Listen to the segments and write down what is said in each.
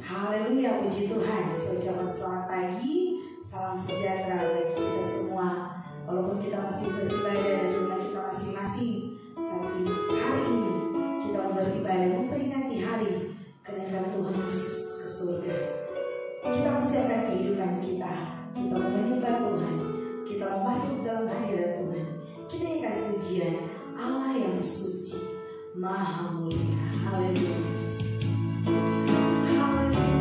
Haleluya, puji Tuhan. Saya ucapkan selamat pagi, salam sejahtera bagi kita semua. Walaupun kita masih beribadah dari rumah kita masing-masing, tapi hari ini kita beribadah memperingati hari kenaikan Tuhan Yesus ke surga. Kita mempersiapkan kehidupan kita. Kita mau menyembah Tuhan. Kita mau masuk dalam hadirat Tuhan. Kita akan pujian Allah yang suci, Maha Mulia. Haleluya. Hallelujah.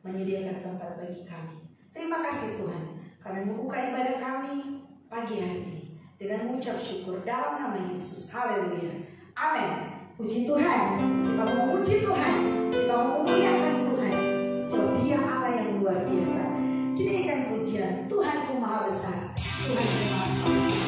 menyediakan tempat bagi kami. Terima kasih Tuhan, kami membuka ibadah kami pagi hari ini dengan mengucap syukur dalam nama Yesus. Haleluya. Amin. Puji Tuhan. Kita memuji Tuhan. Kita memuliakan Tuhan. Sebab Dia Allah yang luar biasa. Kita ikan pujian. Tuhanku maha besar. Tuhanku maha besar.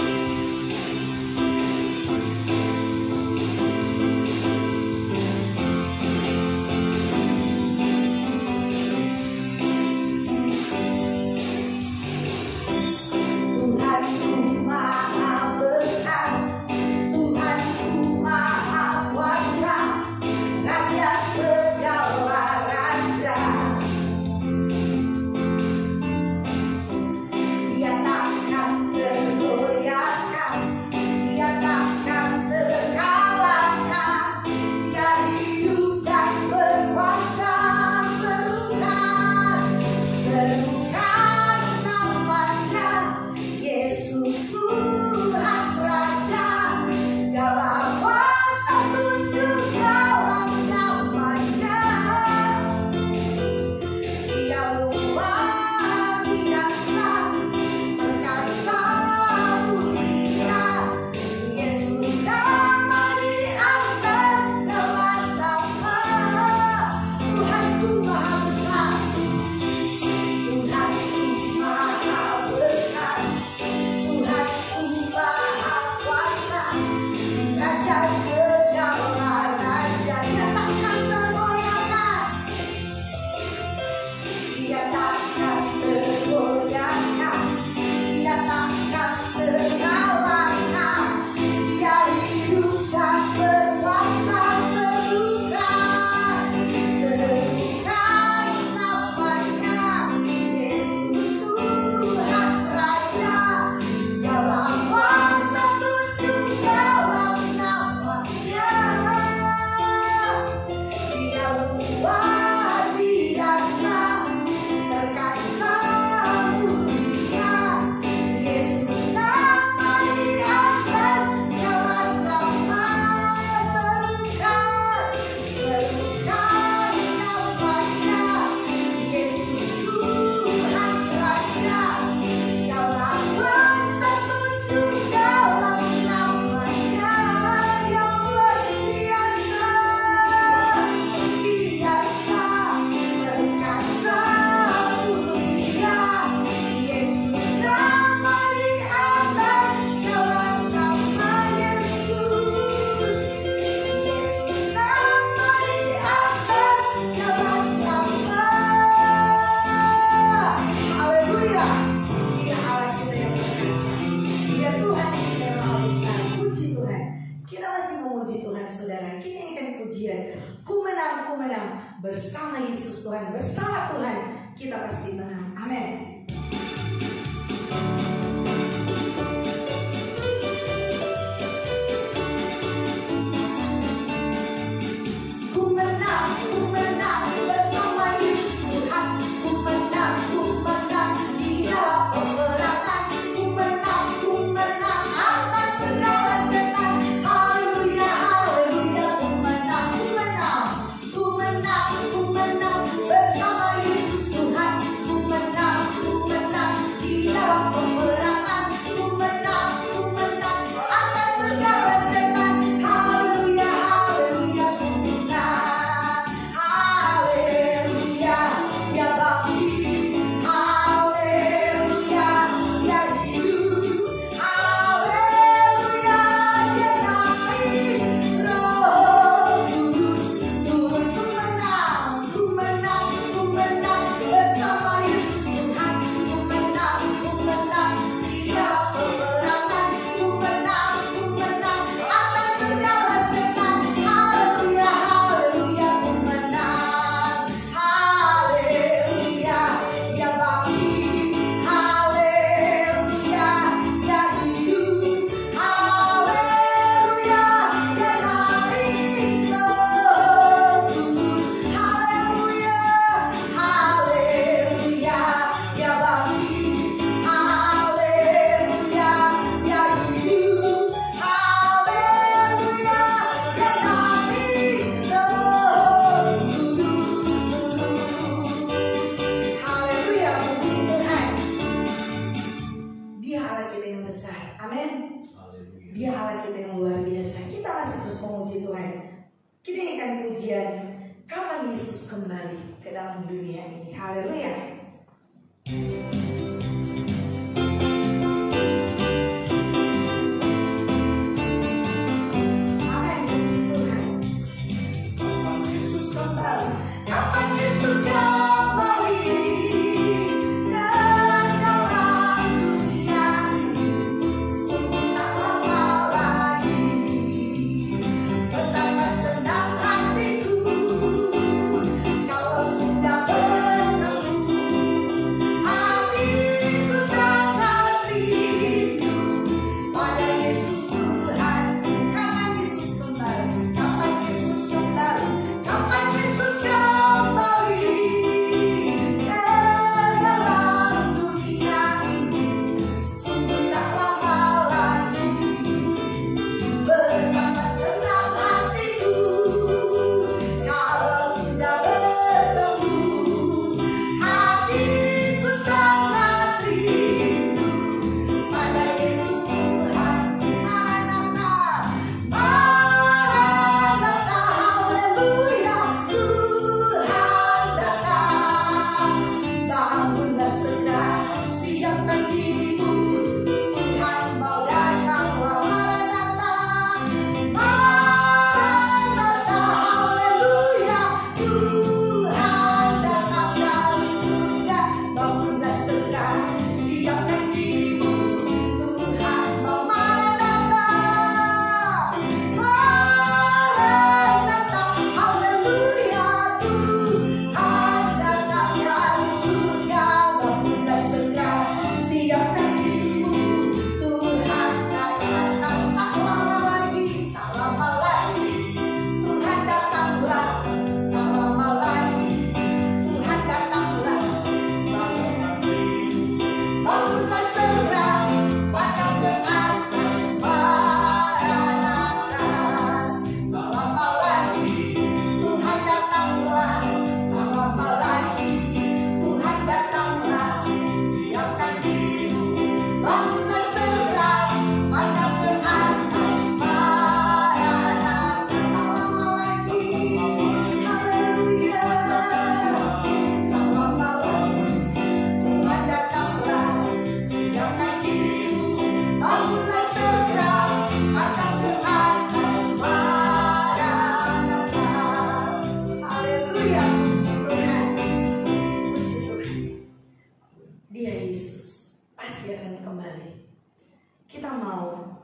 Bersama Yesus Tuhan, bersama Tuhan kita pasti menang. Amin. Ku menang bersama Yesus Tuhan. Ku menang di dalam peperangan. Ku menang atas segala setan. Haleluya, haleluya. Ku menang bersama Yesus Tuhan. Ku menang di dalam peperangan. memuji Tuhan. Kita akan pujian kapan Yesus kembali ke dalam dunia ini. Haleluya. Amin, puji Tuhan. Kapan Yesus kembali? Kapan Yesus kembali ke dalam dunia ini? Sungguh tak lama lagi. Betapa senang hatiku kalau sudah bertemu. Hatiku sangat rindu pada Yesus Tuhan. Kapan Yesus kembali? Kapan Yesus kembali? Kapan Yesus kembali ke dalam dunia ini? Sungguh tak lama lagi. Betapa senang hatiku kalau sudah bertemu. Hatiku sangat rindu pada Yesus Tuhan. Maranatha, Maranatha, haleluya, Tuhan datang. Bangunlah segera, siapkan dirimu, Tuhan mau datang. Maranatha, Maranatha, haleluya, Tuhan datang dari surga. Bangunlah segera, siapkan dirimu, Tuhan mau. Maranatha, Maranatha, haleluya, Tuhan datang dari surga. Bangunlah segera, siapkan dirimu, Tuhan datang. Tak lama lagi, tak lama lagi, Tuhan datanglah. Tak lama lagi, Tuhan datanglah. Bangunlah segera, pandang ke atas, Maranatha. Tak lama lagi, Tuhan datanglah. Tak lama lagi, Tuhan datanglah. Siapkan dirimu, bangunlah segera, pandang ke atas, Maranatha. Tak lama lagi, haleluya. Tak lama lagi, Tuhan datanglah. Siapkan dirimu, bangunlah segera, pandang ke atas, Maranatha. Haleluya, puji Tuhan. Puji Tuhan. Dia Yesus pasti akan kembali. Kita mau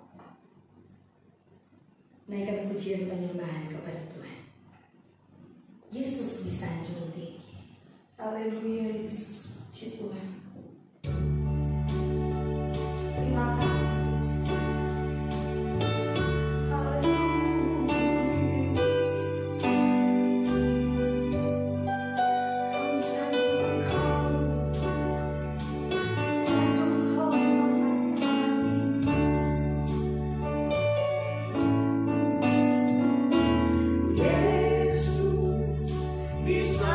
naikkan pujian penyembahan kepada Tuhan. Yesus disanjung tinggi. Haleluya, Yesus, puji Tuhan. Terima kasih, Yesus. Haleluya, Yesus. Kami sanjung Engkau. Sanjung Engkau dengan hati. Yesus disanjung,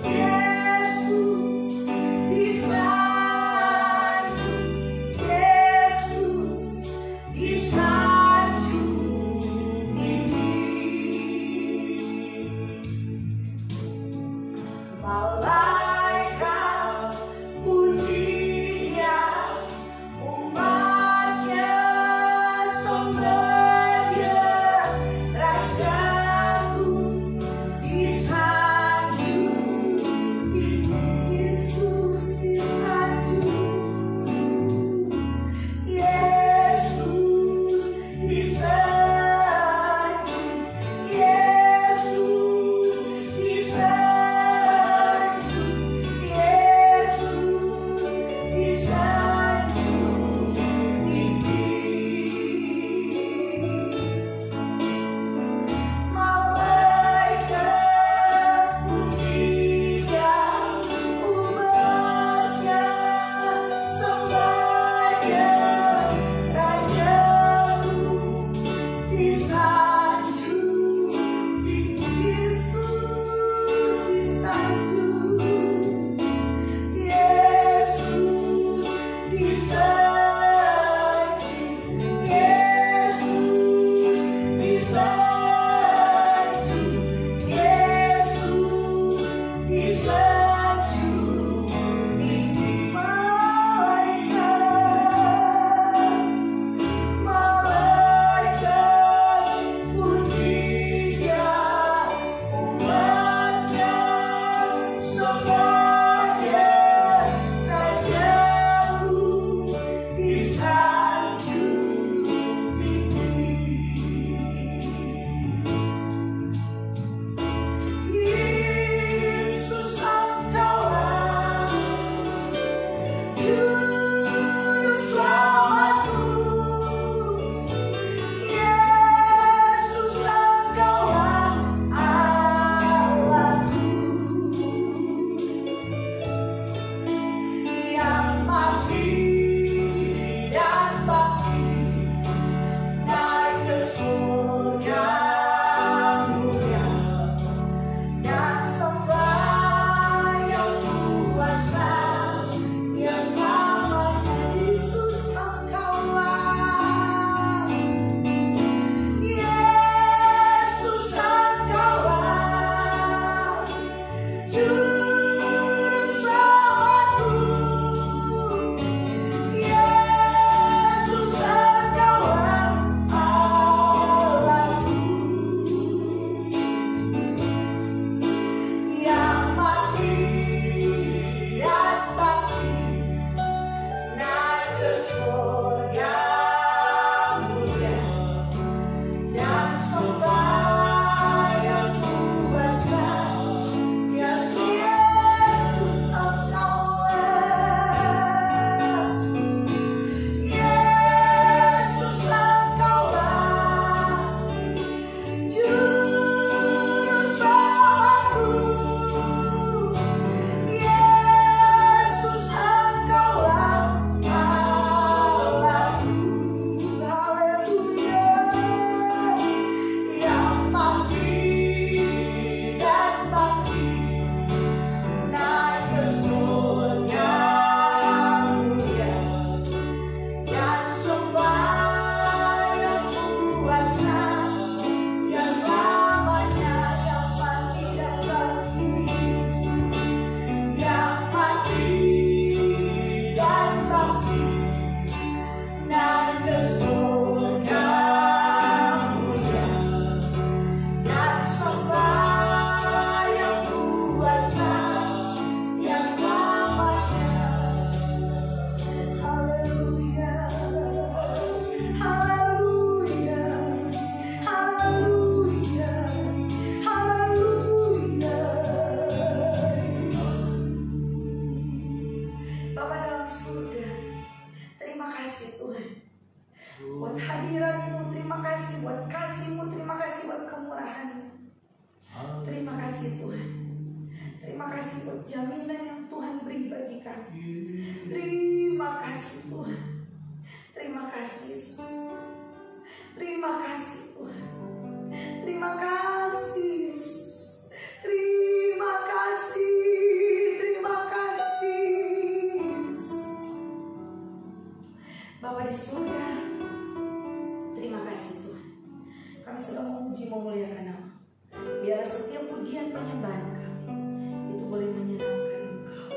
Yesus Yesus sudah memuji memuliakan nama. Biar setiap pujian penyembahan kami itu boleh menyenangkan Engkau,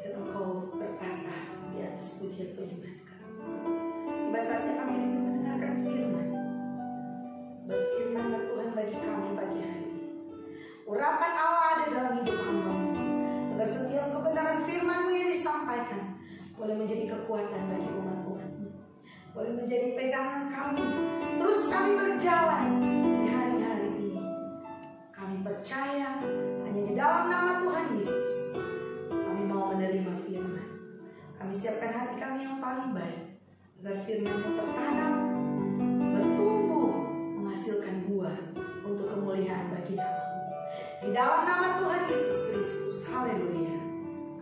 dan Engkau bertata di atas pujian penyembahan kami. Tiba saatnya kami rindu mendengarkan firman. Berfirmanlah Tuhan bagi kami pagi hari ini. Urapan Allah ada dalam hidup hamba-Mu, agar setiap kebenaran firman-Mu yang disampaikan boleh menjadi kekuatan bagi umat-umat-Mu, boleh menjadi pegangan kami. Terus kami berjalan di hari-hari ini. Kami percaya hanya di dalam nama Tuhan Yesus kami mau menerima firman. Kami siapkan hati kami yang paling baik, agar firman-Mu tertanam, bertumbuh, menghasilkan buah untuk kemuliaan bagi nama-Mu. Di dalam nama Tuhan Yesus Kristus. Haleluya.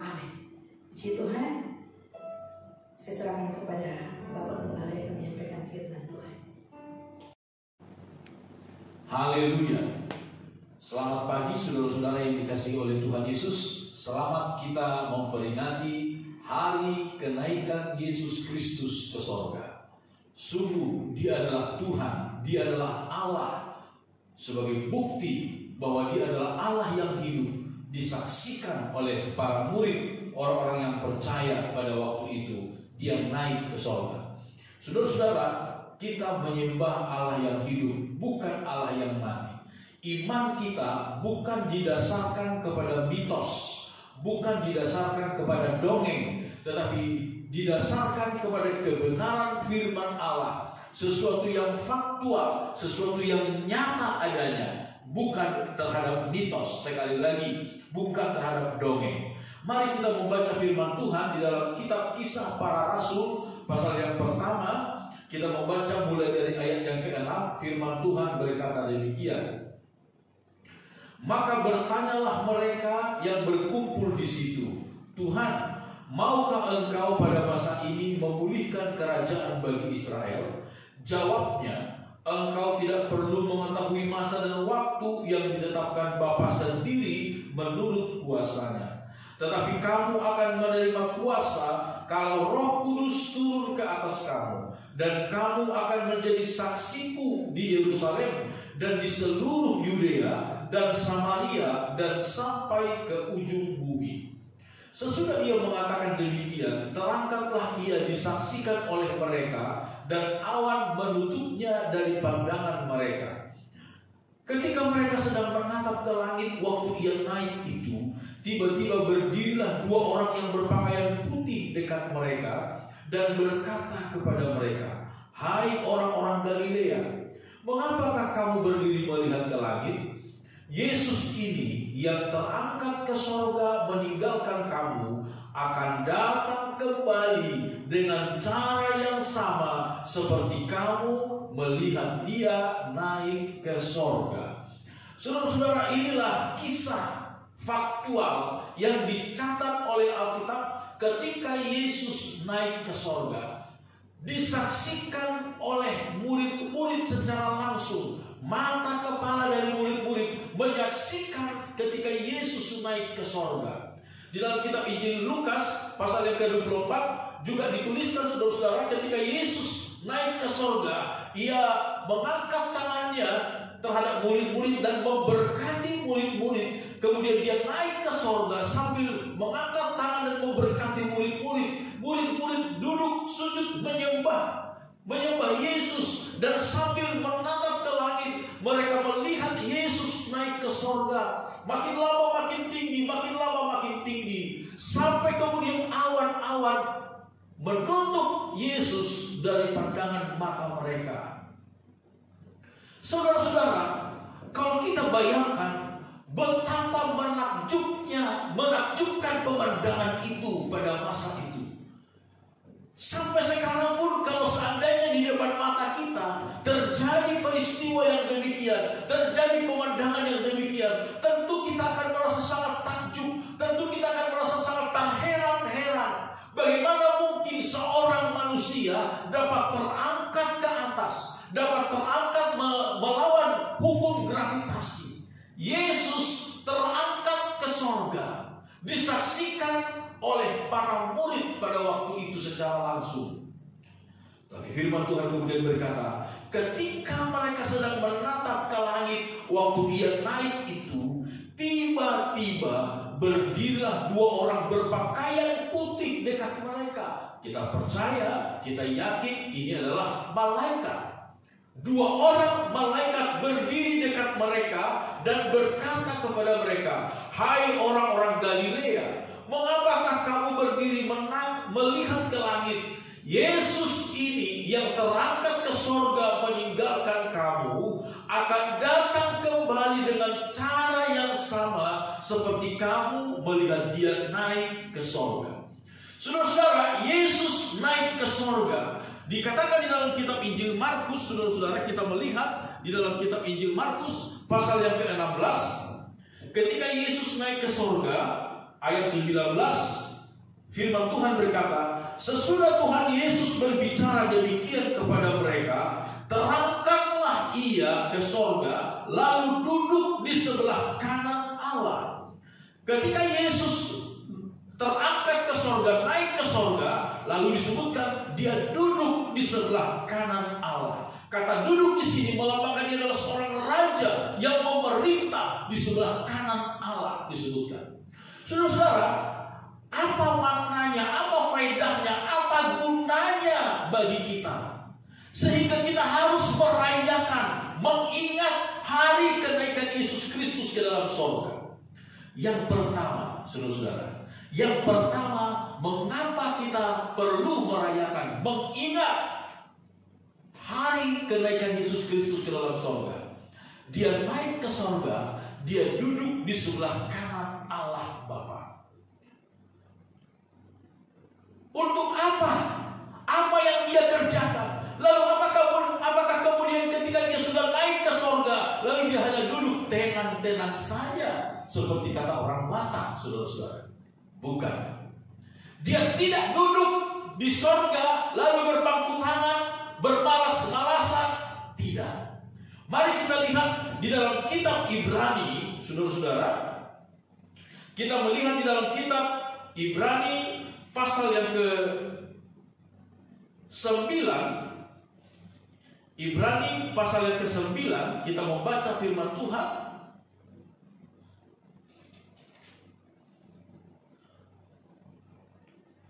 Amin. Puji Tuhan. Saya serahkan kepada Bapak Gembala yang menyampaikan firman Tuhan. Haleluya. Selamat pagi saudara-saudara yang dikasihi oleh Tuhan Yesus. Selamat kita memperingati hari kenaikan Yesus Kristus ke sorga. Sungguh Dia adalah Tuhan, Dia adalah Allah. Sebagai bukti bahwa Dia adalah Allah yang hidup, disaksikan oleh para murid, orang-orang yang percaya pada waktu itu. Dia naik ke sorga. Saudara-saudara, kita menyembah Allah yang hidup, bukan Allah yang mati. Iman kita bukan didasarkan kepada mitos, bukan didasarkan kepada dongeng, tetapi didasarkan kepada kebenaran firman Allah. Sesuatu yang faktual, sesuatu yang nyata adanya, bukan terhadap mitos. Sekali lagi, bukan terhadap dongeng. Mari kita membaca firman Tuhan di dalam kitab Kisah Para Rasul pasal yang pertama. Kita membaca mulai dari ayat yang ke-6. Firman Tuhan berkata demikian. Maka bertanyalah mereka yang berkumpul di situ, Tuhan, maukah Engkau pada masa ini memulihkan kerajaan bagi Israel? Jawabnya, Engkau tidak perlu mengetahui masa dan waktu yang ditetapkan Bapa sendiri menurut kuasanya. Tetapi kamu akan menerima kuasa kalau Roh Kudus turun ke atas kamu, dan kamu akan menjadi saksiku di Yerusalem dan di seluruh Yudea dan Samaria dan sampai ke ujung bumi. Sesudah Ia mengatakan demikian, terangkatlah Ia disaksikan oleh mereka, dan awan menutupnya dari pandangan mereka. Ketika mereka sedang menatap ke langit waktu Ia naik itu, tiba-tiba berdirilah dua orang yang berpakaian putih dekat mereka dan berkata kepada mereka, "Hai orang-orang Galilea, mengapakah kamu berdiri melihat ke langit? Yesus ini yang terangkat ke sorga meninggalkan kamu akan datang kembali dengan cara yang sama seperti kamu melihat Dia naik ke sorga." Saudara-saudara, inilah kisah faktual yang dicatat oleh Alkitab ketika Yesus naik ke sorga. Disaksikan oleh murid-murid secara langsung. Mata kepala dari murid-murid menyaksikan ketika Yesus naik ke sorga. Di dalam kitab Injil Lukas pasal yang ke-24 juga dituliskan, saudara-saudara, ketika Yesus naik ke sorga, Ia mengangkat tangannya terhadap murid-murid dan memberkati murid-murid. Kemudian Dia naik ke sorga sambil mengangkat tangan dan memberkati murid-murid. Murid-murid duduk sujud menyembah Yesus, dan sambil menatap ke langit mereka melihat Yesus naik ke sorga. Makin lama makin tinggi, makin lama makin tinggi, sampai kemudian awan-awan menutup Yesus dari pandangan mata mereka. Saudara-saudara, kalau kita bayangkan betapa menakjubkan pemandangan itu pada masa itu. Sampai sekarang pun kalau seandainya di depan mata kita terjadi peristiwa yang demikian, terjadi pemandangan yang demikian, tentu kita akan merasa sangat takjub, tentu kita akan merasa sangat terheran-heran. Bagaimana mungkin seorang manusia dapat terangkat ke atas, dapat terangkat melawan hukum gravitasi. Yesus terangkat ke sorga, disaksikan oleh para murid pada waktu itu secara langsung. Tapi firman Tuhan kemudian berkata, ketika mereka sedang waktu ia naik itu, tiba-tiba berdirilah dua orang berpakaian putih dekat mereka. Kita percaya, kita yakin ini adalah malaikat. Dua orang malaikat berdiri dekat mereka dan berkata kepada mereka, "Hai orang-orang Galilea, mengapakah kamu berdiri melihat ke langit? Yesus ini yang terangkat ke sorga meninggalkan kamu akan datang kembali dengan cara yang sama seperti kamu melihat dia naik ke sorga." Saudara-saudara, Yesus naik ke sorga. Dikatakan di dalam kitab Injil Markus, saudara-saudara, kita melihat di dalam kitab Injil Markus pasal yang ke-16, ketika Yesus naik ke sorga, ayat 19, firman Tuhan berkata, sesudah Tuhan Yesus berbicara demikian kepada mereka, terangkatlah ia ke sorga, lalu duduk di sebelah kanan Allah. Ketika Yesus terangkat ke sorga, naik ke sorga, lalu disebutkan dia duduk di sebelah kanan Allah. Kata duduk di sini melambangkan dia adalah seorang raja yang memerintah di sebelah kanan Allah disebutkan. Saudara-saudara, apa maknanya, apa faedahnya, apa gunanya bagi kita? Sehingga kita harus merayakan, mengingat hari kenaikan Yesus Kristus ke dalam sorga. Yang pertama, saudara-saudara, yang pertama, mengapa kita perlu merayakan, mengingat hari kenaikan Yesus Kristus ke dalam sorga? Dia naik ke sorga, dia duduk di sebelah kanan Allah Bapa. Untuk apa? Apa yang dia kerjakan? Lalu apakah kemudian ketika dia sudah naik ke sorga, lalu dia hanya duduk tenang-tenang saja seperti kata orang Batak, saudara-saudara? Bukan. Dia tidak duduk di sorga lalu berpangku tangan, bermalas-malasan. Tidak. Mari kita lihat di dalam kitab Ibrani, saudara-saudara. Kita melihat di dalam kitab Ibrani pasal yang ke-9. Ibrani pasal yang ke-9, kita membaca firman Tuhan.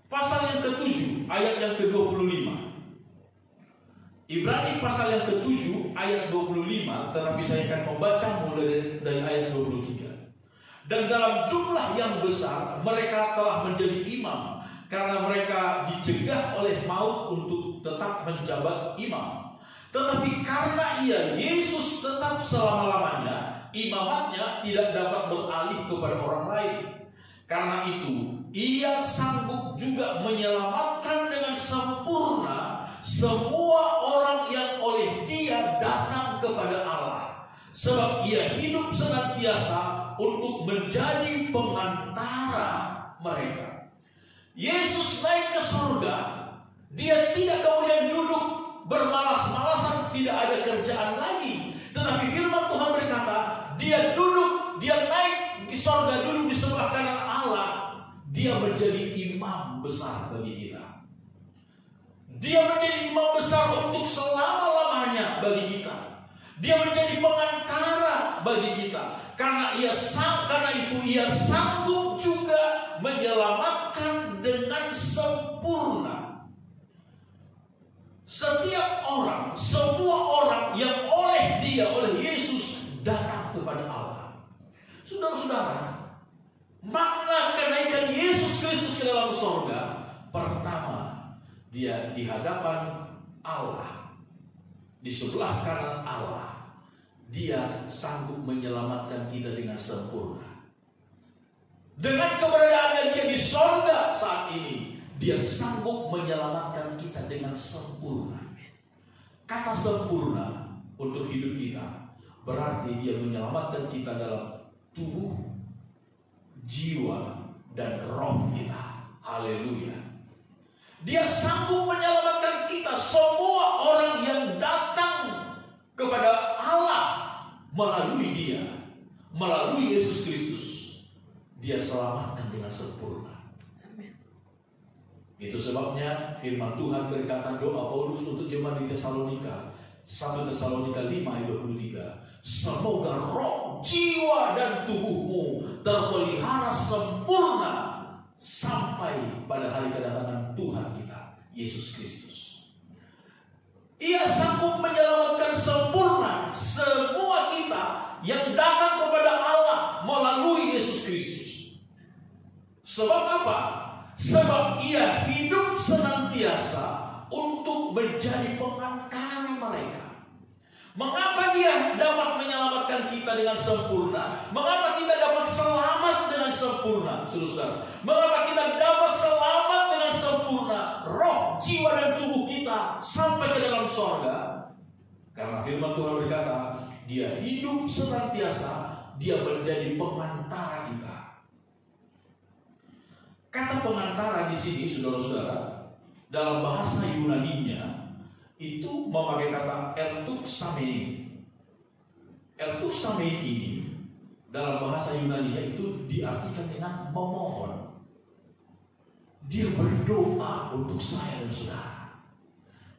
Pasal yang ke-7 ayat yang ke-25. Ibrani pasal yang ke-7 ayat 25, tetapi saya akan membaca mulai dari ayat 23. Dan dalam jumlah yang besar mereka telah menjadi imam, karena mereka dicegah oleh maut untuk tetap menjabat imam. Tetapi karena ia Yesus tetap selama-lamanya, imamatnya tidak dapat beralih kepada orang lain. Karena itu ia sanggup juga menyelamatkan dengan sempurna semua orang yang oleh dia datang kepada Allah. Sebab ia hidup senantiasa untuk menjadi pengantara mereka. Yesus naik ke surga, dia tidak kemudian duduk bermalas-malasan, tidak ada kerjaan lagi. Tetapi firman Tuhan berkata, dia duduk, dia naik di surga, duduk di sebelah kanan Allah. Dia menjadi imam besar bagi kita. Dia menjadi imam besar untuk selama-lamanya bagi kita. Dia menjadi pengantara bagi kita. Karena itu ia sanggup juga menyelamatkan dengan sempurna setiap orang, semua orang yang oleh dia, oleh Yesus datang kepada Allah. Saudara-saudara, makna kenaikan Yesus Kristus ke dalam surga, pertama, dia di hadapan Allah, di sebelah kanan Allah. Dia sanggup menyelamatkan kita dengan sempurna. Dengan keberadaan dia di surga saat ini, dia sanggup menyelamatkan kita dengan sempurna. Kata sempurna untuk hidup kita berarti dia menyelamatkan kita dalam tubuh, jiwa, dan roh kita. Haleluya. Dia sanggup menyelamatkan kita, semua orang yang datang kepada Allah melalui dia, melalui Yesus Kristus, dia selamatkan dengan sempurna. Amin. Itu sebabnya firman Tuhan berkata, doa Paulus untuk jemaat di Tesalonika, 1 Tesalonika 5 ayat 23. Semoga roh, jiwa, dan tubuhmu terpelihara sempurna sampai pada hari kedatangan Tuhan kita, Yesus Kristus. Ia sanggup menyelamatkan sempurna semua kita yang datang kepada Allah melalui Yesus Kristus. Sebab apa? Sebab ia hidup senantiasa untuk menjadi pengantara mereka. Mengapa dia dapat menyelamatkan kita dengan sempurna? Mengapa kita dapat selamat dengan sempurna, saudara? Mengapa kita dapat selamat dengan sempurna, roh, jiwa, dan tubuh kita sampai ke dalam sorga? Karena firman Tuhan berkata, dia hidup senantiasa, dia menjadi pengantara kita. Kata pengantara di sini, saudara-saudara, dalam bahasa Yunani-nya itu memakai kata ertuxamein. Ertuxamein ini dalam bahasa Yunani-nya itu diartikan dengan memohon. Dia berdoa untuk saya dan saudara.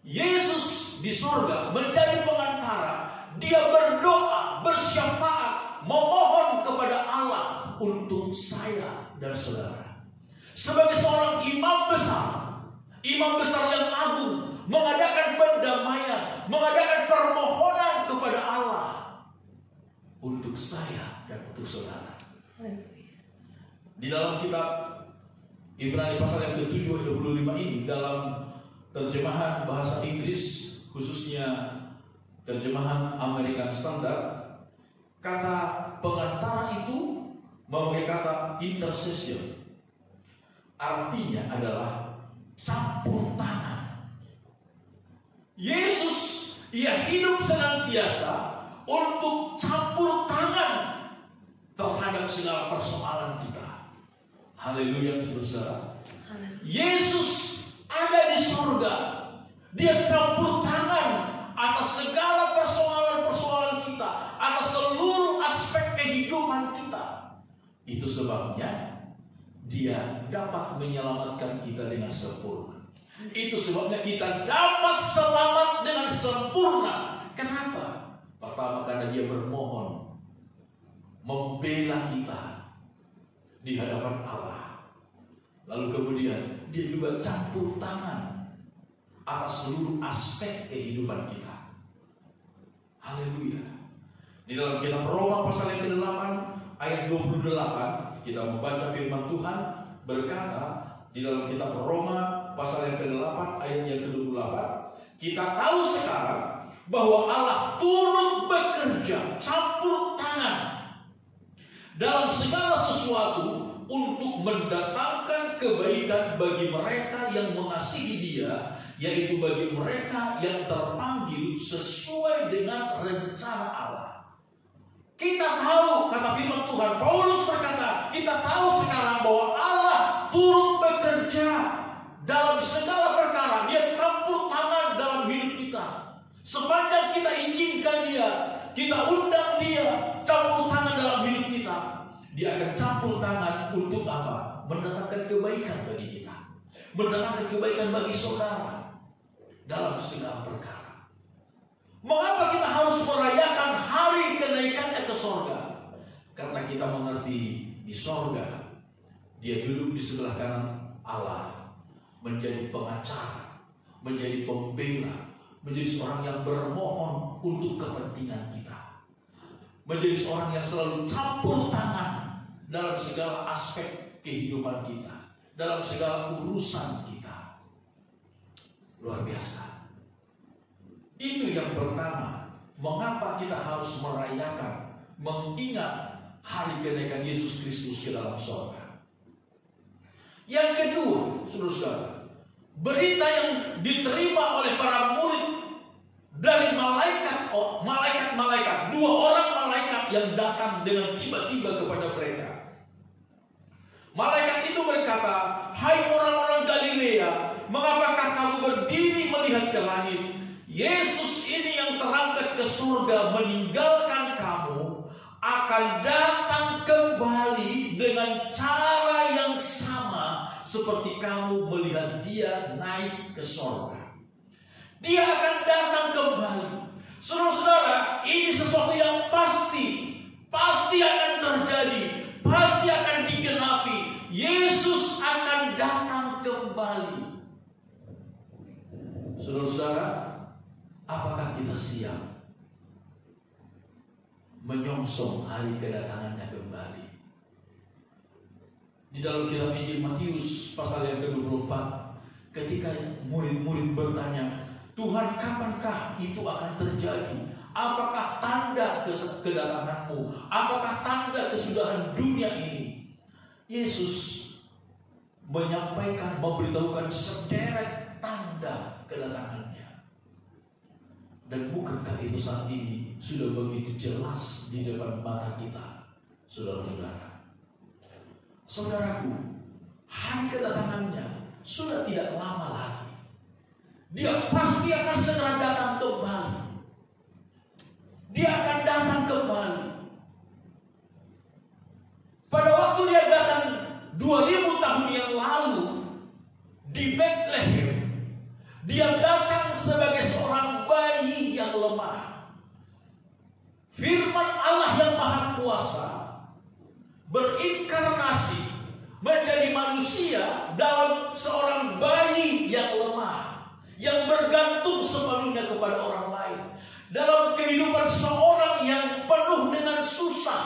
Yesus di sorga menjadi pengantara. Dia berdoa, bersyafaat, memohon kepada Allah untuk saya dan saudara. Sebagai seorang imam besar yang agung, mengadakan pendamaian, mengadakan permohonan kepada Allah untuk saya dan untuk saudara. Di dalam kitab Ibrani pasal yang ke-7 ayat 25 ini, dalam terjemahan bahasa Inggris, khususnya terjemahan American Standard, kata pengantara itu memakai kata intercession. Artinya adalah campur tangan. Yesus, ia hidup senantiasa untuk campur tangan terhadap segala persoalan kita. Haleluya, saudara. Yesus ada di surga. Dia campur tangan atas segala persoalan-persoalan kita, atas seluruh aspek kehidupan kita. Itu sebabnya dia dapat menyelamatkan kita dengan sempurna. Itu sebabnya kita dapat selamat dengan sempurna. Kenapa? Pertama, karena dia bermohon, membela kita di hadapan Allah. Lalu kemudian dia juga campur tangan atas seluruh aspek kehidupan kita. Haleluya. Di dalam kitab Roma pasal yang ke-8 ayat 28, kita membaca firman Tuhan berkata di dalam kitab Roma pasal yang ke-8 ayat yang ke-28, kita tahu sekarang bahwa Allah turut bekerja campur tangan dalam segala sesuatu untuk mendatangkan kebaikan bagi mereka yang mengasihi Dia, yaitu bagi mereka yang terpanggil sesuai dengan rencana Allah. Kita tahu, kata firman Tuhan, Paulus berkata, kita tahu sekarang bahwa Allah turut bekerja dalam segala perkara. Dia campur tangan dalam hidup kita. Sepanjang kita izinkan Dia, kita undang Dia campur tangan dalam hidup kita, Dia akan campur tangan untuk apa? Mendatangkan kebaikan bagi kita, mendatangkan kebaikan bagi saudara dalam segala perkara. Mengapa kita harus merayakan hari kenaikannya ke sorga? Karena kita mengerti di sorga Dia duduk di sebelah kanan Allah, menjadi pengacara, menjadi pembela, menjadi seorang yang bermohon untuk kepentingan kita, menjadi seorang yang selalu campur tangan dalam segala aspek kehidupan kita, dalam segala urusan kita. Luar biasa. Itu yang pertama, mengapa kita harus merayakan, mengingat hari kenaikan Yesus Kristus ke dalam surga. Yang kedua, saudara-saudara, berita yang diterima oleh para murid dari malaikat, dua orang malaikat yang datang dengan tiba-tiba kepada mereka. Malaikat itu berkata, "Hai orang-orang Galilea, mengapakah kamu berdiri melihat ke langit? Yesus ini yang terangkat ke surga meninggalkan kamu, akan datang kembali dengan cara yang sama seperti kamu melihat Dia naik ke surga." Dia akan datang kembali. Saudara-saudara, ini sesuatu yang Saudara-saudara, apakah kita siap menyongsong hari kedatangannya kembali? Di dalam kitab Injil Matius pasal yang ke-24, ketika murid-murid bertanya, Tuhan, kapankah itu akan terjadi? Apakah tanda kedatanganmu? Apakah tanda kesudahan dunia ini? Yesus menyampaikan, memberitahukan sederet tanda kedatangannya. Dan bukankah itu saat ini sudah begitu jelas di depan mata kita, saudara-saudara? Saudaraku, hari kedatangannya sudah tidak lama lagi. Dia pasti akan segera datang kembali. Dia akan datang kembali. Pada waktu dia datang 2000 tahun yang lalu di Bethlehem, dia datang sebagai seorang bayi yang lemah. Firman Allah yang Maha Kuasa berinkarnasi menjadi manusia dalam seorang bayi yang lemah, yang bergantung sepenuhnya kepada orang lain, dalam kehidupan seorang yang penuh dengan susah,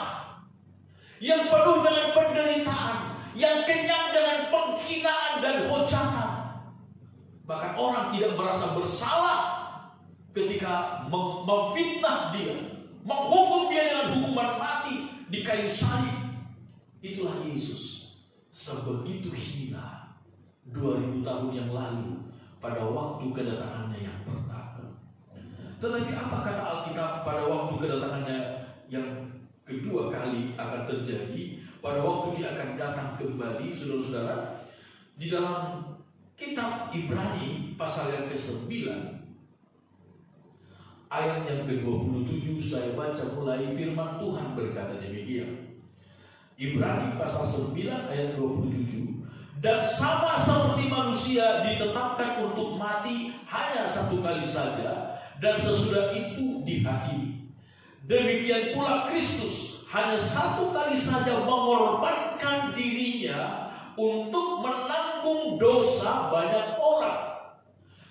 yang penuh dengan penderitaan, yang kenyang dengan penghinaan dan hujatan. Bahkan orang tidak merasa bersalah ketika memfitnah dia, menghukum dia dengan hukuman mati di kayu salib. Itulah Yesus, sebegitu hina 2000 tahun yang lalu pada waktu kedatangannya yang pertama. Tetapi apa kata Alkitab pada waktu kedatangannya yang kedua kali akan terjadi, pada waktu dia akan datang kembali, saudara-saudara? Di dalam kitab Ibrani pasal yang ke-9 ayat yang ke-27, saya baca mulai. Firman Tuhan berkata demikian. Ibrani pasal 9 ayat 27. Dan sama seperti manusia ditetapkan untuk mati hanya satu kali saja, dan sesudah itu dihakimi, demikian pula Kristus hanya satu kali saja mengorbankan dirinya untuk menanggung dosa banyak orang.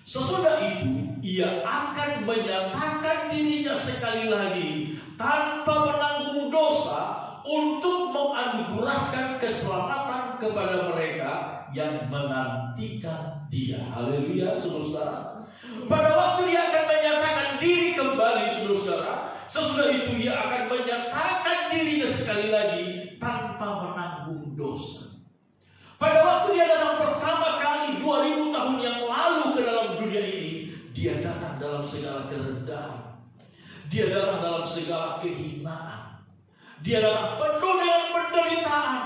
Sesudah itu ia akan menyatakan dirinya sekali lagi tanpa menanggung dosa untuk menganugerahkan keselamatan kepada mereka yang menantikan dia. Haleluya, saudara-saudara. Pada waktu dia akan menyatakan diri kembali, saudara-saudara, sesudah itu ia akan menyatakan dirinya sekali lagi tanpa menanggung dosa. Pada waktu dia datang pertama kali 2000 tahun yang lalu ke dalam dunia ini, dia datang dalam segala kerendahan, dia datang dalam segala kehinaan, dia datang penuh dengan penderitaan.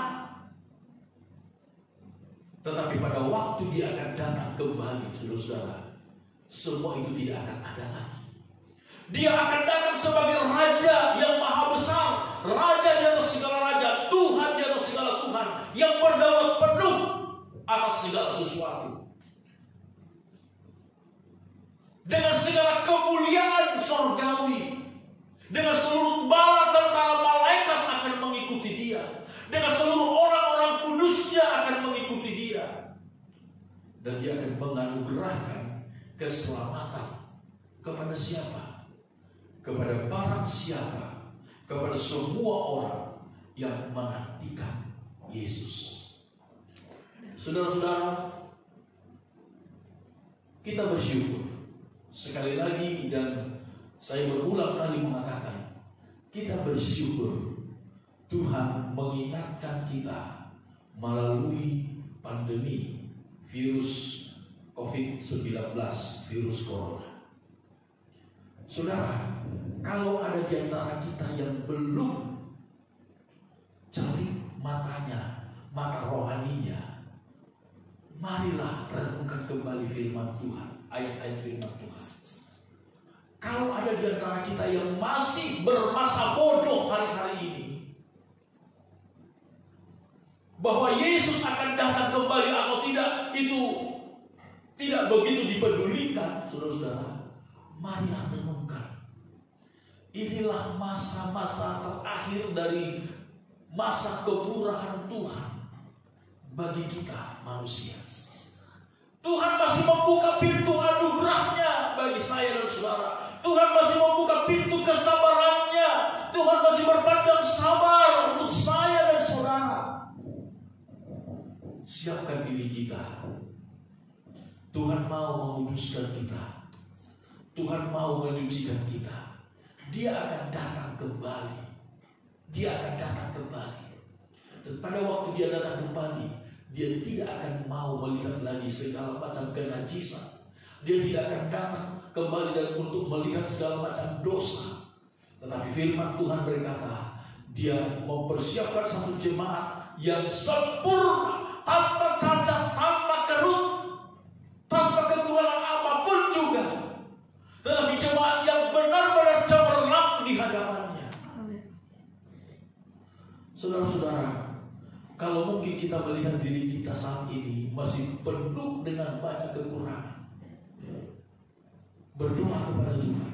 Tetapi pada waktu dia akan datang kembali, saudara-saudara, semua itu tidak akan ada lagi. Dia akan datang sebagai Raja yang Maha Besar, Raja di atas segala raja, Tuhan di atas segala Tuhan, yang berdaulat penuh atas segala sesuatu. Dengan segala kemuliaan sorgawi, dengan seluruh bala tentara malaikat akan mengikuti dia, dengan seluruh orang-orang kudusnya akan mengikuti dia, dan dia akan menganugerahkan keselamatan kepada siapa? Kepada barang siapa? Kepada semua orang yang menantikan Yesus. Saudara-saudara, kita bersyukur sekali lagi, dan saya berulang kali mengatakan, kita bersyukur Tuhan mengingatkan kita melalui pandemi virus COVID-19, virus corona. Saudara, kalau ada di antara kita yang belum cari matanya, mata rohaninya, marilah renungkan kembali firman Tuhan, ayat-ayat firman Tuhan. Kalau ada di antara kita yang masih bermasa bodoh hari-hari ini, bahwa Yesus akan datang kembali atau tidak, itu tidak begitu dipedulikan, saudara-saudara, marilah renungkan. Inilah masa-masa terakhir dari masa kemurahan Tuhan bagi kita manusia. Tuhan masih membuka pintu anugerahnya bagi saya dan saudara. Tuhan masih membuka pintu kesabarannya. Tuhan masih berpandang sabar untuk saya dan saudara. Siapkan diri kita. Tuhan mau menguduskan kita. Tuhan mau menyucikan kita. Dia akan datang kembali. Dia akan datang kembali. Dan pada waktu dia datang kembali, dia tidak akan mau melihat lagi segala macam kenajisan. Dia tidak akan datang kembali dan untuk melihat segala macam dosa. Tetapi firman Tuhan berkata, dia mempersiapkan satu jemaat yang sempurna, tanpa cacat, tanpa kerut, tanpa kekurangan apapun juga. Tetapi jemaat yang benar-benar cemerlang di hadapannya. Saudara-saudara, kalau mungkin kita melihat diri kita saat ini masih penuh dengan banyak kekurangan, berdoa kepada Tuhan.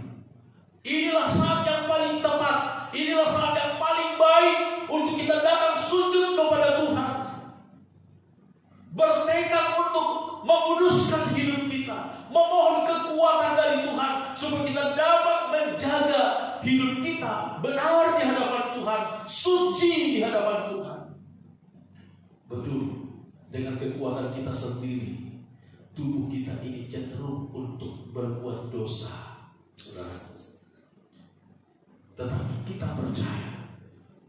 Inilah saat yang paling tepat, inilah saat yang paling baik untuk kita datang sujud kepada Tuhan. Bertekad untuk menguduskan hidup kita, memohon kekuatan dari Tuhan supaya kita dapat menjaga hidup kita benar di hadapan Tuhan, suci di hadapan Tuhan. Betul, dengan kekuatan kita sendiri, tubuh kita ini cenderung untuk berbuat dosa, saudara. Tetapi kita percaya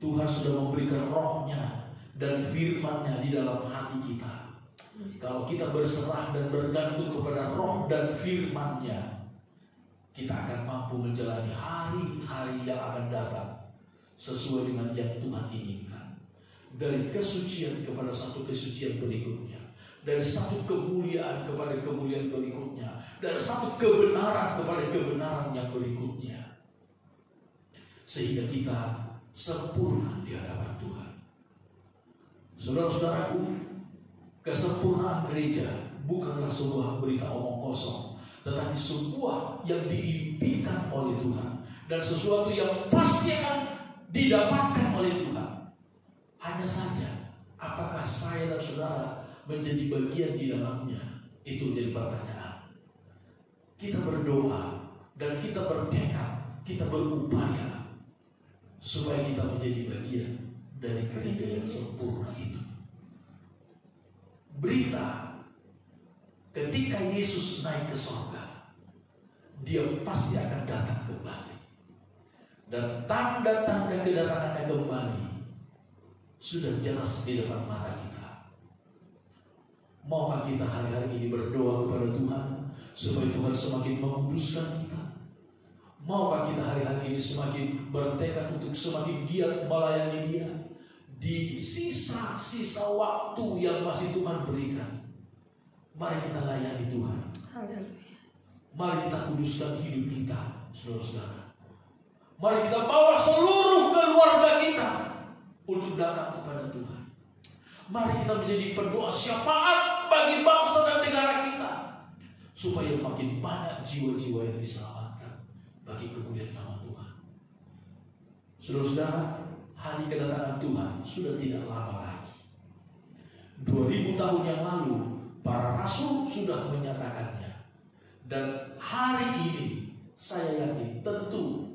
Tuhan sudah memberikan rohnya dan firman-Nya di dalam hati kita. Kalau kita berserah dan bergantung kepada roh dan firman-Nya, kita akan mampu menjalani hari-hari yang akan datang sesuai dengan yang Tuhan inginkan. Dari kesucian kepada satu kesucian berikutnya, dari satu kemuliaan kepada kemuliaan berikutnya, dari satu kebenaran kepada kebenaran yang berikutnya, sehingga kita sempurna di hadapan Tuhan. Saudara-saudaraku, kesempurnaan gereja bukanlah sebuah berita omong kosong, tetapi sebuah yang diimpikan oleh Tuhan dan sesuatu yang pasti akan didapatkan oleh Tuhan. Hanya saja, apakah saya dan saudara menjadi bagian di dalamnya? Itu jadi pertanyaan. Kita berdoa dan kita bertekad, kita berupaya supaya kita menjadi bagian dari gereja yang sempurna itu. Berita ketika Yesus naik ke surga, dia pasti akan datang kembali. Dan tanda-tanda kedatangannya kembali sudah jelas di depan mata kita. Maukah kita hari-hari ini berdoa kepada Tuhan supaya Tuhan semakin menguduskan kita? Maukah kita hari-hari ini semakin bertekad untuk semakin giat melayani Dia di sisa-sisa waktu yang masih Tuhan berikan? Mari kita layani Tuhan. Mari kita kuduskan hidup kita, saudara-saudara. Mari kita bawa seluruh keluarga kita untuk datang kepada Tuhan. Mari kita menjadi pendoa syafaat bagi bangsa dan negara kita, supaya makin banyak jiwa-jiwa yang diselamatkan bagi kemuliaan nama Tuhan. Saudara-saudara, hari kedatangan Tuhan sudah tidak lama lagi. 2000 tahun yang lalu para rasul sudah menyatakannya. Dan hari ini saya yakin tentu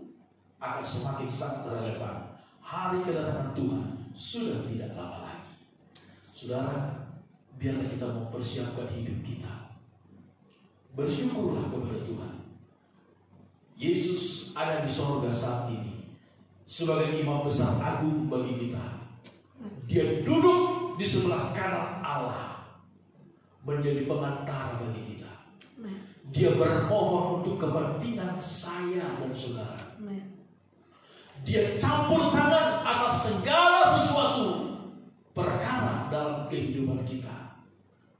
akan semakin sangat relevan. Hari kedatangan Tuhan sudah tidak lama lagi. Saudara, biarlah kita mempersiapkan hidup kita. Bersyukurlah kepada Tuhan. Yesus ada di sorga saat ini sebagai imam besar agung bagi kita. Dia duduk di sebelah kanan Allah, menjadi pengantara bagi kita. Dia bermohon untuk kepentingan saya dan saudara. Dia campur tangan atas segala sesuatu perkara dalam kehidupan kita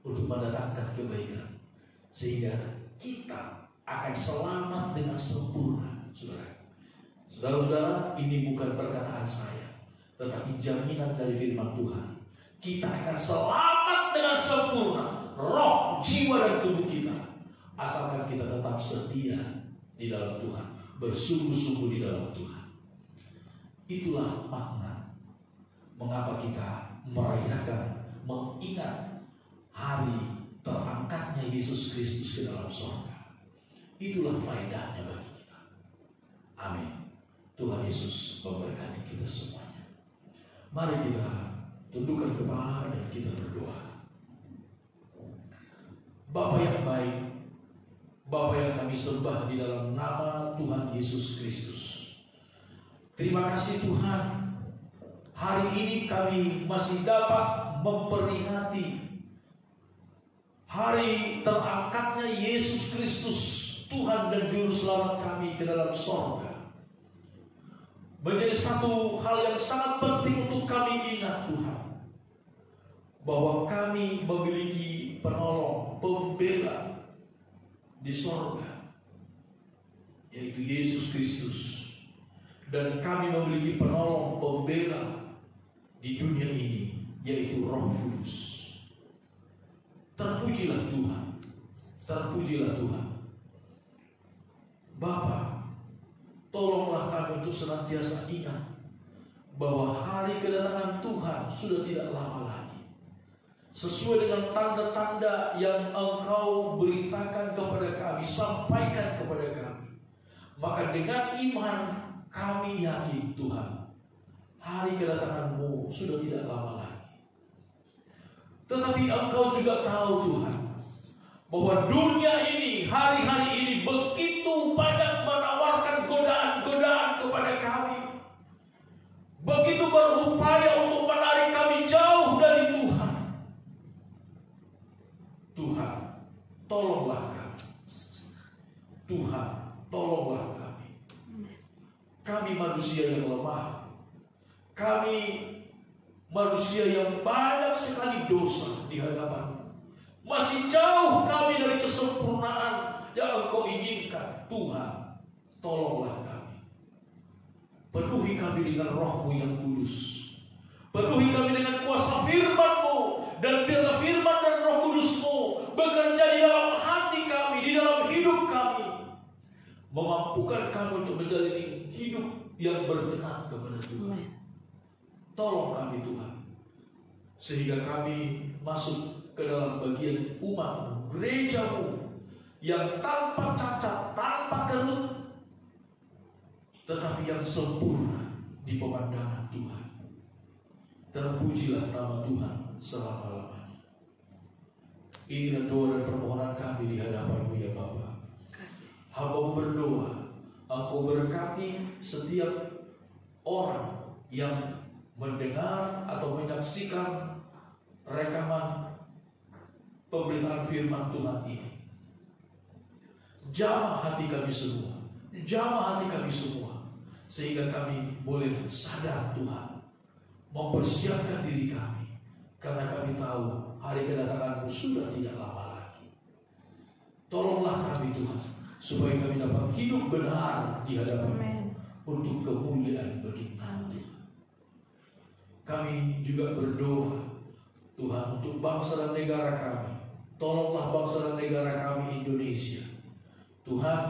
untuk mendatangkan kebaikan, sehingga kita akan selamat dengan sempurna, saudara. Saudara-saudara, ini bukan perkataan saya, tetapi jaminan dari firman Tuhan. Kita akan selamat dengan sempurna, roh, jiwa, dan tubuh kita, asalkan kita tetap setia di dalam Tuhan, bersungguh-sungguh di dalam Tuhan. Itulah makna mengapa kita merayakan, mengingat hari terangkatnya Yesus Kristus ke dalam surga. Itulah faedahnya bagi kita. Amin. Tuhan Yesus memberkati kita semuanya. Mari kita tundukkan kepala dan kita berdoa. Bapa yang baik, Bapa yang kami sembah di dalam nama Tuhan Yesus Kristus. Terima kasih Tuhan. Hari ini kami masih dapat memperingati hari terangkatnya Yesus Kristus, Tuhan dan Juru Selamat kami ke dalam sorga. Menjadi satu hal yang sangat penting untuk kami ingat Tuhan, bahwa kami memiliki penolong, pembela di sorga, yaitu Yesus Kristus. Dan kami memiliki penolong, pembela di dunia ini, yaitu Roh Kudus. Terpujilah Tuhan, terpujilah Tuhan. Bapa, tolonglah kami untuk senantiasa ingat bahwa hari kedatangan Tuhan sudah tidak lama lagi. Sesuai dengan tanda-tanda yang Engkau beritakan kepada kami, sampaikan kepada kami, maka dengan iman kami yakin Tuhan, hari kedatangan-Mu sudah tidak lama lagi. Tetapi Engkau juga tahu Tuhan, bahwa dunia ini, hari-hari ini begitu banyak menawarkan godaan-godaan kepada kami, begitu berupaya untuk menarik kami jauh dari Tuhan. Tuhan, tolonglah kami. Tuhan, tolonglah kami. Kami manusia yang lemah. Kami manusia yang banyak sekali dosa di hadapan-Mu. Masih jauh kami dari kesempurnaan yang Engkau inginkan. Tuhan, tolonglah kami. Penuhi kami dengan Roh-Mu yang kudus. Penuhi kami dengan kuasa firman-Mu. Dan biarlah firman dan Roh Kudus-Mu bekerja di dalam hati kami, di dalam hidup kami, memampukan kami untuk menjalani hidup yang berkenan kepada Tuhan. Tolong kami Tuhan, sehingga kami masuk ke dalam bagian umat gereja-Mu yang tanpa cacat, tanpa kerut, tetapi yang sempurna di pemandangan Tuhan. Terpujilah nama Tuhan selama-lamanya. Inilah doa dan permohonan kami di hadapan-Mu ya Bapa. Hamba berdoa, Engkau berkati setiap orang yang mendengar atau menyaksikan rekaman pemberitaan firman Tuhan ini. Jamah hati kami semua, jamah hati kami semua, sehingga kami boleh sadar Tuhan, mempersiapkan diri kami, karena kami tahu hari kedatangan-Mu sudah tidak lama lagi. Tolonglah kami Tuhan, supaya kami dapat hidup benar di hadapan-Mu untuk kemuliaan bagi nama Tuhan. Kami juga berdoa Tuhan untuk bangsa dan negara kami. Tolonglah bangsa dan negara kami Indonesia. Tuhan,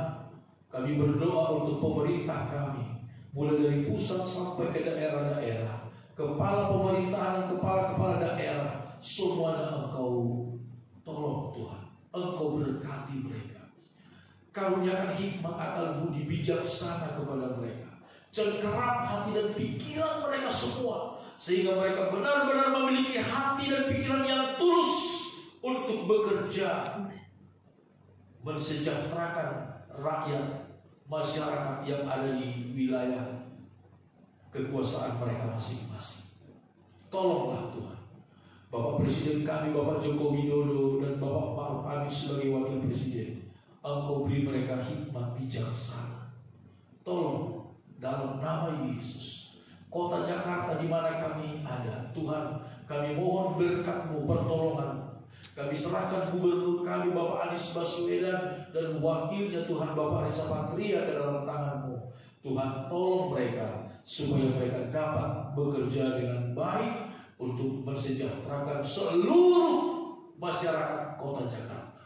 kami berdoa untuk pemerintah kami, mulai dari pusat sampai ke daerah-daerah, kepala pemerintahan dan kepala-kepala daerah, semuanya Engkau tolong Tuhan. Engkau berkati mereka. Karuniakan hikmat, akal budi bijaksana kepada mereka. Cengkeram hati dan pikiran mereka semua, sehingga mereka benar-benar memiliki hati dan pikiran yang tulus untuk bekerja mensejahterakan rakyat, masyarakat yang ada di wilayah kekuasaan mereka masing-masing. Tolonglah Tuhan, Bapak Presiden kami, Bapak Joko Widodo dan Bapak Ma'ruf Amin sebagai Wakil Presiden, Engkau beri mereka hikmat bijaksana. Tolong dalam nama Yesus, Kota Jakarta di mana kami ada, Tuhan, kami mohon berkat-Mu, pertolongan. Kami serahkan gubernur kami Bapak Anies Baswedan dan wakilnya Tuhan Bapak Reza Patria ke dalam tangan-Mu. Tuhan, tolong mereka supaya mereka dapat bekerja dengan baik untuk mensejahterakan seluruh masyarakat Kota Jakarta.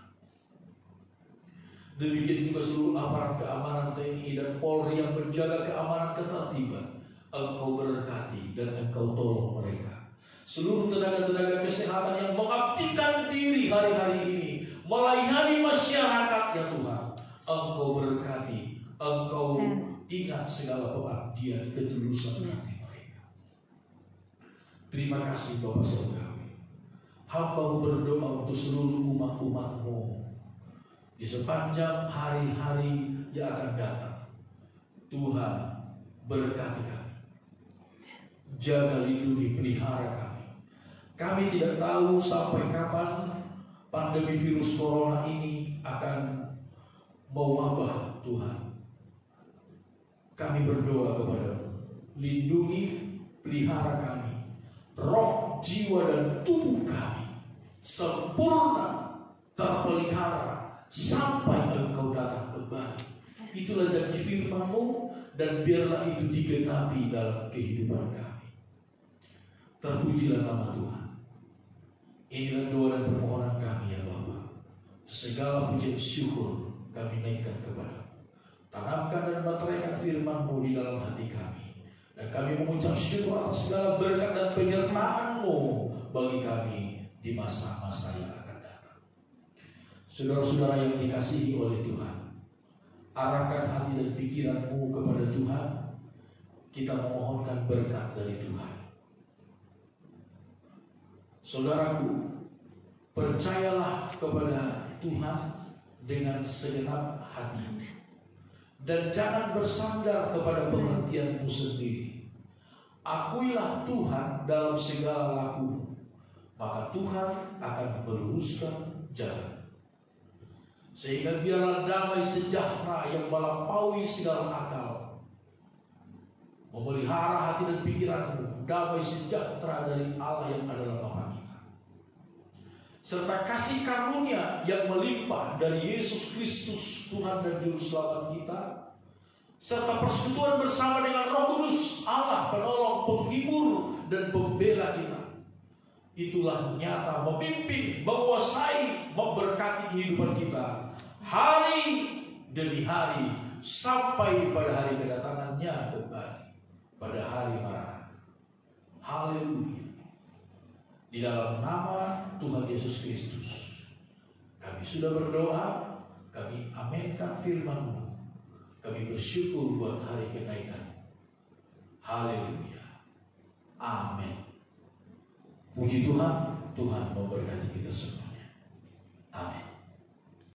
Demikian juga seluruh aparat keamanan TNI dan Polri yang menjaga keamanan ketertiban. Engkau berkati dan Engkau tolong mereka, seluruh tenaga-tenaga kesehatan yang mengabdikan diri hari-hari ini melayani masyarakat, ya Tuhan, Engkau berkati, Engkau ingat segala pengabdian ketulusan hati mereka. Terima kasih Bapak Surgawi. Hamba berdoa untuk seluruh umat-umat-Mu di sepanjang hari-hari yang akan datang. Tuhan berkati kami, jaga, lindungi, pelihara kami. Kami tidak tahu sampai kapan pandemi virus corona ini akan mewabah. Tuhan, kami berdoa kepada-Mu, lindungi, pelihara kami, roh, jiwa, dan tubuh kami sempurna terpelihara sampai Engkau datang kembali. Itulah janji firman-Mu, dan biarlah itu digenapi dalam kehidupan kami. Terpujilah nama Tuhan. Inilah doa dan permohonan kami, ya Bapa. Segala puji syukur kami naikkan kepada-Mu. Tanamkan dan meteraikan firman-Mu di dalam hati kami, dan kami mengucap syukur atas segala berkat dan penyertaan-Mu bagi kami di masa-masa yang akan datang. Saudara-saudara yang dikasihi oleh Tuhan, arahkan hati dan pikiran-Mu kepada Tuhan. Kita memohonkan berkat dari Tuhan. Saudaraku, percayalah kepada Tuhan dengan segenap hati, dan jangan bersandar kepada pengertianmu sendiri. Akuilah Tuhan dalam segala laku, maka Tuhan akan meluruskan jalan. Sehingga biarlah damai sejahtera yang melampaui segala akal memelihara hati dan pikiranmu, damai sejahtera dari Allah yang adalah Bapa kita, serta kasih karunia yang melimpah dari Yesus Kristus Tuhan dan Juru Selamat kita, serta persekutuan bersama dengan Roh Kudus Allah, penolong, penghibur, dan pembela kita, itulah nyata memimpin, menguasai, memberkati kehidupan kita hari demi hari sampai pada hari kedatangannya kembali, pada hari Maranatha. Haleluya. Di dalam nama Tuhan Yesus Kristus kami sudah berdoa, kami aminkan firman-Mu, kami bersyukur buat hari kenaikan. Haleluya. Amin. Puji Tuhan, Tuhan memberkati kita semuanya. Amin.